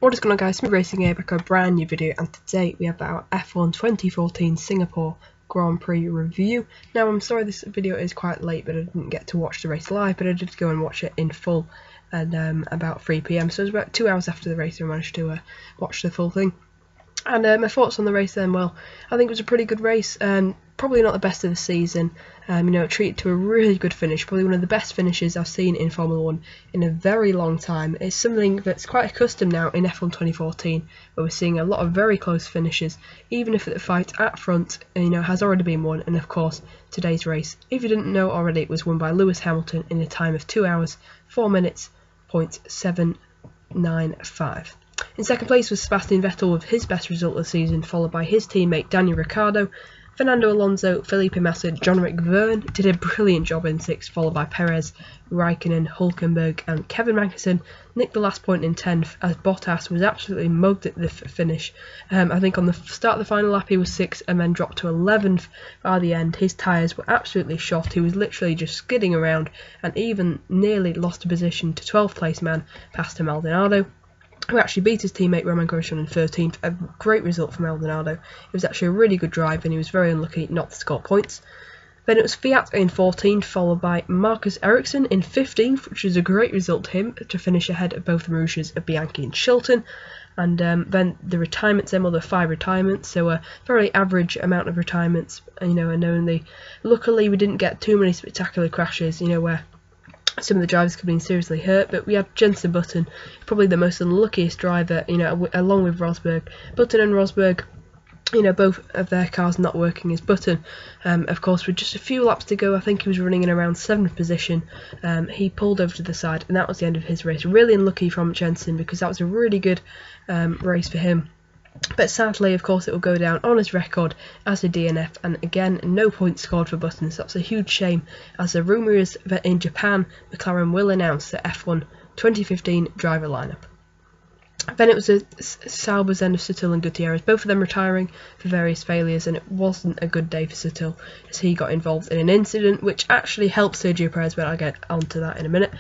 What is going on, guys? Smooth Racing here, back with a brand new video, and today we have our F1 2014 Singapore Grand Prix review. Now, I'm sorry this video is quite late, but I didn't get to watch the race live, but I did go and watch it in full at about 3 PM, so it was about 2 hours after the race I managed to watch the full thing. And my thoughts on the race then, well, I think it was a pretty good race, probably not the best of the season, it treated to a really good finish, probably one of the best finishes I've seen in Formula 1 in a very long time. It's something that's quite accustomed now in F1 2014, where we're seeing a lot of very close finishes, even if the fight at front has already been won. And of course, today's race, if you didn't know already, it was won by Lewis Hamilton in a time of 2 hours, 4 minutes, 0.795. In second place was Sebastian Vettel with his best result of the season, followed by his teammate Daniel Ricciardo. Fernando Alonso, Felipe Massa, Jean-Eric Vergne did a brilliant job in 6th, followed by Perez, Raikkonen, Hülkenberg and Kevin Magnussen nicked the last point in 10th, as Bottas was absolutely mugged at the finish. I think on the start of the final lap he was 6th and then dropped to 11th by the end. His tyres were absolutely shot, he was literally just skidding around and even nearly lost a position to 12th place man Pastor Maldonado, who actually beat his teammate Romain Grosjean in 13th. A great result for Maldonado. It was actually a really good drive and he was very unlucky not to score points. Then it was Fiat in 14th, followed by Marcus Ericsson in 15th, which was a great result to him to finish ahead of both the Rouges of Bianchi and Chilton. And then the retirements, there were 5 retirements, so a very average amount of retirements, and only luckily we didn't get too many spectacular crashes, where some of the drivers could have been seriously hurt. But we had Jenson Button, probably the most unluckiest driver, along with Rosberg. Button and Rosberg, both of their cars not working as Button. Of course, with just a few laps to go, I think he was running in around 7th position. He pulled over to the side, and that was the end of his race. Really unlucky from Jenson, because that was a really good race for him. But sadly, of course, it will go down on his record as a DNF, and again, no points scored for Button, so that's a huge shame, as the rumour is that in Japan, McLaren will announce the F1 2015 driver lineup. Then it was a Sauber's end of Sutil and Gutierrez, both of them retiring for various failures, and it wasn't a good day for Sutil, as he got involved in an incident which actually helped Sergio Perez, but I'll get onto that in a minute.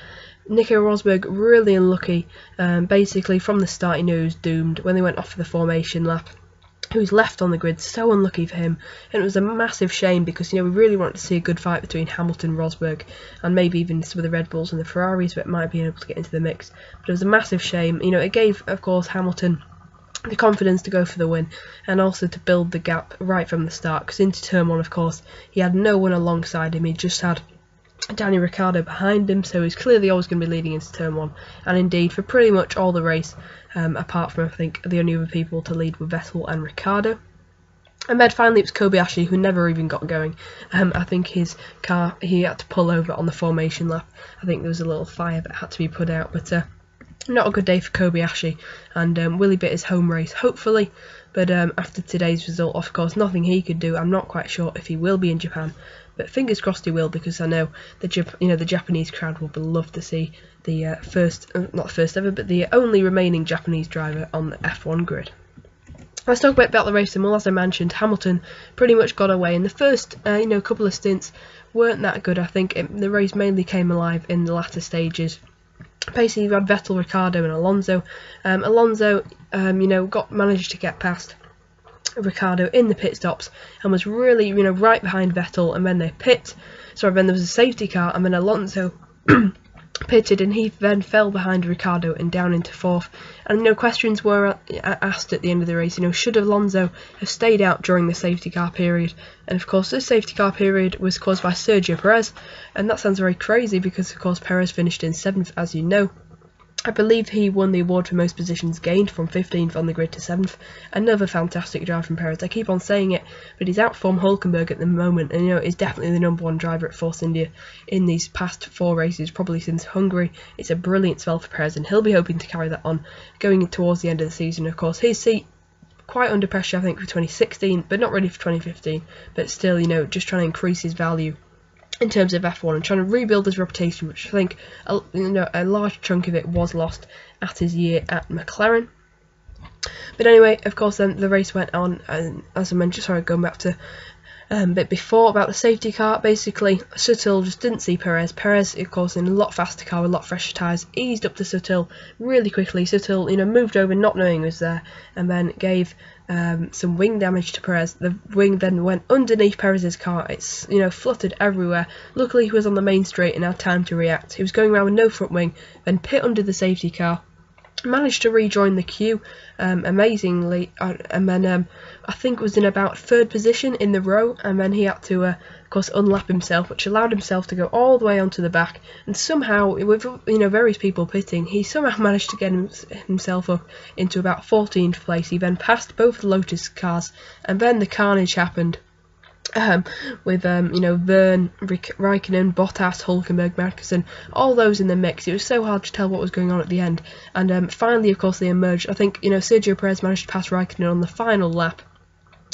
Nico Rosberg, really unlucky. Basically, from the start, he knew he was doomed. When they went off for the formation lap, he was left on the grid, so unlucky for him. And it was a massive shame, because we really wanted to see a good fight between Hamilton and Rosberg, and maybe even some of the Red Bulls and the Ferraris that might be able to get into the mix. But it was a massive shame. It gave, of course, Hamilton the confidence to go for the win, and also to build the gap right from the start, because into turn 1, of course, he had no one alongside him. He just had Daniel Ricciardo behind him, so he's clearly always going to be leading into turn 1, and indeed for pretty much all the race, apart from I think the only other people to lead were Vettel and Ricciardo. And then finally it was Kobayashi, who never even got going. I think his car, he had to pull over on the formation lap. I think there was a little fire that had to be put out, but not a good day for Kobayashi, and will he bit his home race? Hopefully, but after today's result, of course, nothing he could do. I'm not quite sure if he will be in Japan, but fingers crossed he will, because I know the Japanese crowd will love to see the not the first ever, but the only remaining Japanese driver on the F1 grid. Let's talk a bit about the race, and well, as I mentioned, Hamilton pretty much got away, and the first couple of stints weren't that good. I think the race mainly came alive in the latter stages. Basically, you had Vettel, Ricciardo and Alonso. Alonso, managed to get past Ricciardo in the pit stops and was really, right behind Vettel, and then then there was a safety car, and then Alonso pitted, and he then fell behind Ricciardo and down into 4th. And questions were asked at the end of the race, should Alonso have stayed out during the safety car period? And of course, this safety car period was caused by Sergio Perez, and that sounds very crazy, because of course Perez finished in 7th, as you know. I believe he won the award for most positions gained, from 15th on the grid to 7th. Another fantastic drive from Perez. I keep on saying it, but he's outformed Hülkenberg at the moment, and is definitely the #1 driver at Force India in these past 4 races, probably since Hungary. It's a brilliant spell for Perez, and he'll be hoping to carry that on going towards the end of the season. Of course, his seat quite under pressure, I think, for 2016, but not really for 2015. But still, just trying to increase his value in terms of F1 and trying to rebuild his reputation, which I think a large chunk of it was lost at his year at McLaren. But anyway, of course, then the race went on, and as I mentioned, sorry, going back to But before, about the safety car, basically Sutil just didn't see Perez. Perez, of course, in a lot faster car with a lot fresher tyres, eased up to Sutil really quickly. Sutil, moved over not knowing he was there, and then gave some wing damage to Perez. The wing then went underneath Perez's car. It's fluttered everywhere. Luckily he was on the main straight and had time to react. He was going around with no front wing, then pit under the safety car. Managed to rejoin the queue amazingly, and then I think was in about 3rd position in the row, and then he had to of course unlap himself, which allowed himself to go all the way onto the back, and somehow with various people pitting, he somehow managed to get himself up into about 14th place. He then passed both the Lotus cars, and then the carnage happened. With Verne, Raikkonen, Bottas, Hülkenberg, Magnussen, all those in the mix. It was so hard to tell what was going on at the end, and finally, of course, they emerged. I think Sergio Perez managed to pass Raikkonen on the final lap.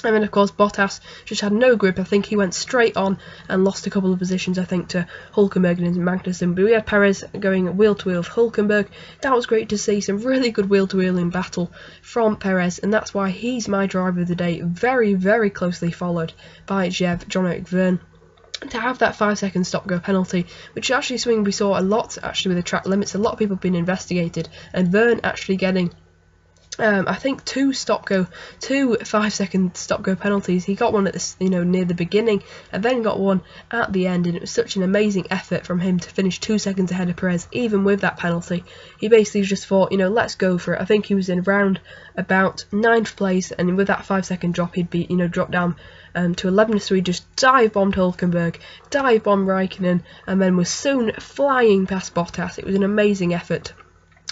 And then, of course, Bottas just had no grip. I think he went straight on and lost a couple of positions, I think, to Hülkenberg and Magnussen. But we had Perez going wheel-to-wheel with Hülkenberg. That was great to see. Some really good wheel-to-wheel battle from Perez. And that's why he's my driver of the day. Very, very closely followed by Jean-Eric Vergne. To have that 5-second stop-go penalty, which is actually something we saw a lot, actually, with the track limits. A lot of people have been investigated. And Vergne actually getting I think two 5-second stop-go penalties. He got one at the near the beginning, and then got one at the end, and it was such an amazing effort from him to finish 2 seconds ahead of Perez, even with that penalty. He basically just thought, let's go for it. I think he was in around about 9th place, and with that 5-second drop, he'd be dropped down to 11th, so he just dive-bombed Hülkenberg, dive-bombed Raikkonen, and then was soon flying past Bottas. It was an amazing effort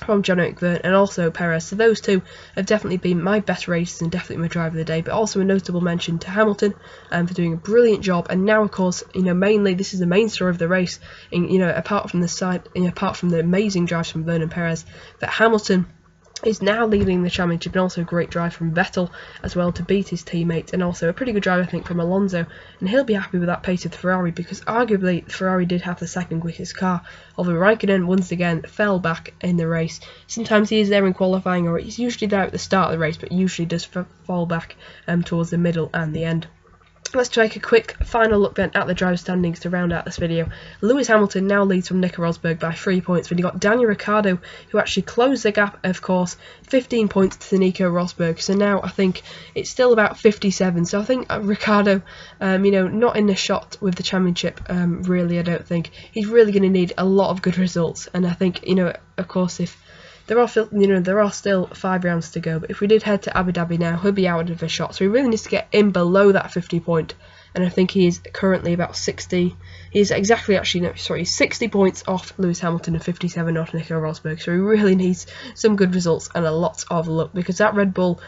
from Jean-Eric Vergne and also Perez. So those two have definitely been my best races and definitely my driver of the day, but also a notable mention to Hamilton for doing a brilliant job. And now, of course, mainly this is the main story of the race, apart from the amazing drives from Vergne and Perez, that Hamilton is now leading the championship, and also a great drive from Vettel as well to beat his teammates, and also a pretty good drive, I think, from Alonso, and he'll be happy with that pace of the Ferrari, because arguably Ferrari did have the second quickest car, although Raikkonen once again fell back in the race. Sometimes he is there in qualifying, or he's usually there at the start of the race, but usually does fall back towards the middle and the end. Let's take a quick final look then at the driver standings to round out this video. Lewis Hamilton now leads from Nico Rosberg by 3 points, when you got Daniel Ricciardo, who actually closed the gap, of course, 15 points to Nico Rosberg. So now I think it's still about 57. So I think Ricciardo, not in the shot with the championship, really, I don't think. He's really going to need a lot of good results. And I think, of course, if there are still 5 rounds to go, but if we did head to Abu Dhabi now, he'll be out of a shot. So he really needs to get in below that 50 point, and I think he is currently about 60. He's 60 points off Lewis Hamilton and 57 off Nico Rosberg. So he really needs some good results and a lot of luck, because that Red Bull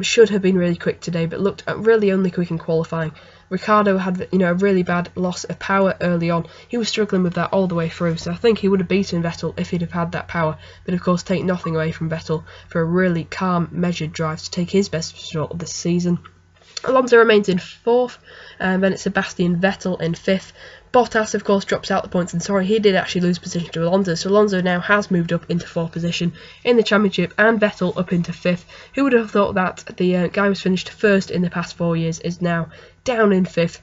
should have been really quick today, but looked really only quick in qualifying. Ricciardo had a really bad loss of power early on. He was struggling with that all the way through, so I think he would have beaten Vettel if he'd have had that power, but of course take nothing away from Vettel for a really calm, measured drive to take his best result of the season. Alonso remains in 4th, and then it's Sebastian Vettel in 5th. Bottas, of course, drops out the points, and he did actually lose position to Alonso, so Alonso now has moved up into 4th position in the championship, and Vettel up into 5th. Who would have thought that the guy who's finished 1st in the past 4 years is now down in 5th?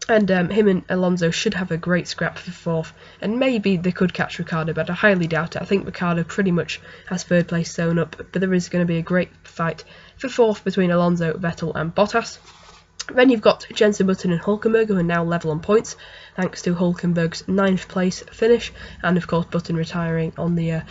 And him and Alonso should have a great scrap for 4th, and maybe they could catch Ricciardo, but I highly doubt it. I think Ricciardo pretty much has 3rd place sewn up, but there is going to be a great fight for 4th between Alonso, Vettel and Bottas. Then you've got Jenson Button and Hülkenberg, who are now level on points, thanks to Hülkenberg's 9th place finish, and of course Button retiring on the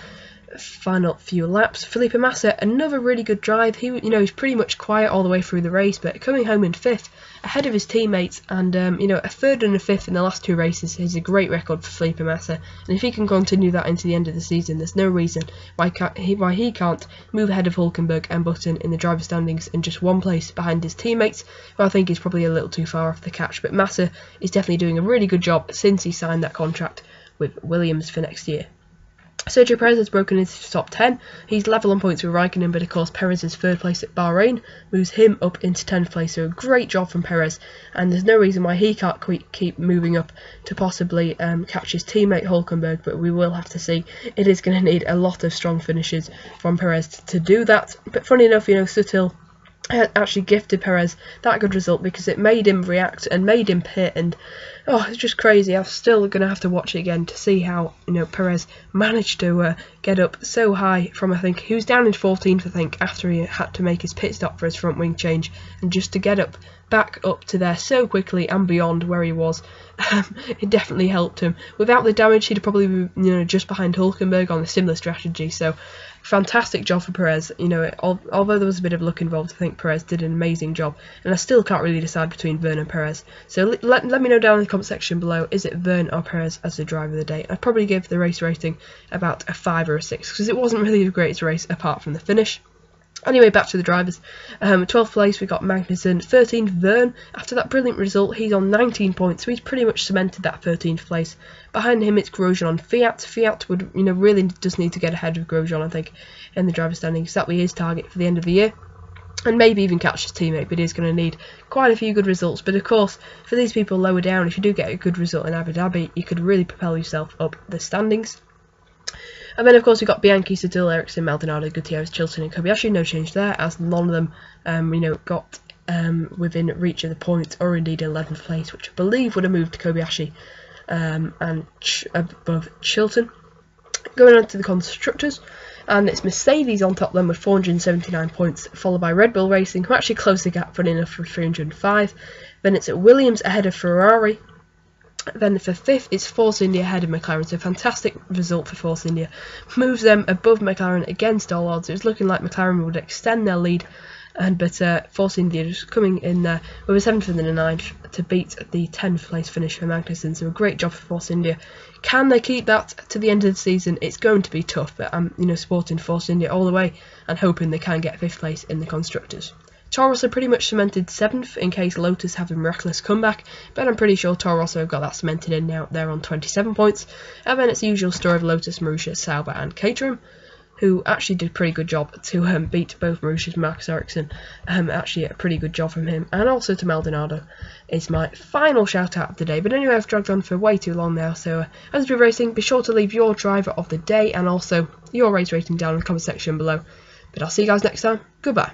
final few laps. Felipe Massa, another really good drive. He's pretty much quiet all the way through the race, but coming home in 5th, ahead of his teammates, and a 3rd and a 5th in the last 2 races is a great record for Felipe Massa, and if he can continue that into the end of the season, there's no reason why he can't move ahead of Hülkenberg and Button in the driver standings in just 1 place behind his teammates, who I think is probably a little too far off the catch, but Massa is definitely doing a really good job since he signed that contract with Williams for next year. Sergio Perez has broken into the top 10. He's level on points with Raikkonen, but of course Perez's 3rd place at Bahrain moves him up into 10th place, so a great job from Perez, and there's no reason why he can't keep moving up to possibly catch his teammate Hülkenberg, but we will have to see. It is going to need a lot of strong finishes from Perez to do that, but funny enough, Sutil actually gifted Perez that good result because it made him react and made him pit, and it's just crazy. I'm still going to have to watch it again to see how Perez managed to get up so high from, I think he was down in 14th, I think, after he had to make his pit stop for his front wing change, and just to get back up to there so quickly and beyond where he was, it definitely helped him. Without the damage, he'd probably be just behind Hulkenberg on a similar strategy. So fantastic job for Perez. Although there was a bit of luck involved, I think Perez did an amazing job, and I still can't really decide between Vergne and Perez. So let me know down in the comment section below, is it Vergne or Perez as the driver of the day? I'd probably give the race rating about a 5 or a 6 because it wasn't really the greatest race apart from the finish. Anyway, back to the drivers. 12th place we got Magnussen, 13th Vergne. After that brilliant result, he's on 19 points, so he's pretty much cemented that 13th place. Behind him it's Grosjean on Fiat. Fiat would really does need to get ahead of Grosjean, I think, in the driver standings. Exactly his target for the end of the year, and maybe even catch his teammate, but he's going to need quite a few good results. But of course, for these people lower down, if you do get a good result in Abu Dhabi, you could really propel yourself up the standings. And then, of course, we've got Bianchi, Setill, Ericsson, Maldonado, Gutierrez, Chilton and Kobayashi. No change there, as none of them, got within reach of the points, or indeed 11th place, which I believe would have moved Kobayashi and above Chilton. Going on to the constructors, and it's Mercedes on top then with 479 points, followed by Red Bull Racing, who actually closed the gap, funny enough, for 305. Then it's Williams ahead of Ferrari. Then for 5th, it's Force India ahead of McLaren, so fantastic result for Force India. Moves them above McLaren against all odds. It was looking like McLaren would extend their lead, but Force India just coming in there with a 7th and then a 9th to beat the 10th place finish for Magnussen. So a great job for Force India. Can they keep that to the end of the season? It's going to be tough, but I'm supporting Force India all the way and hoping they can get 5th place in the Constructors. Toro Rosso pretty much cemented 7th in case Lotus have a miraculous comeback, but I'm pretty sure Toro Rosso have got that cemented in now. They're on 27 points. And then it's the usual story of Lotus, Marussia, Sauber and Caterham, who actually did a pretty good job to beat both Marussia's Marcus Ericsson. Actually a pretty good job from him, and also to Maldonado is my final shout out of the day. But anyway, I've dragged on for way too long now, so as we're racing, be sure to leave your driver of the day and also your race rating down in the comment section below. But I'll see you guys next time. Goodbye.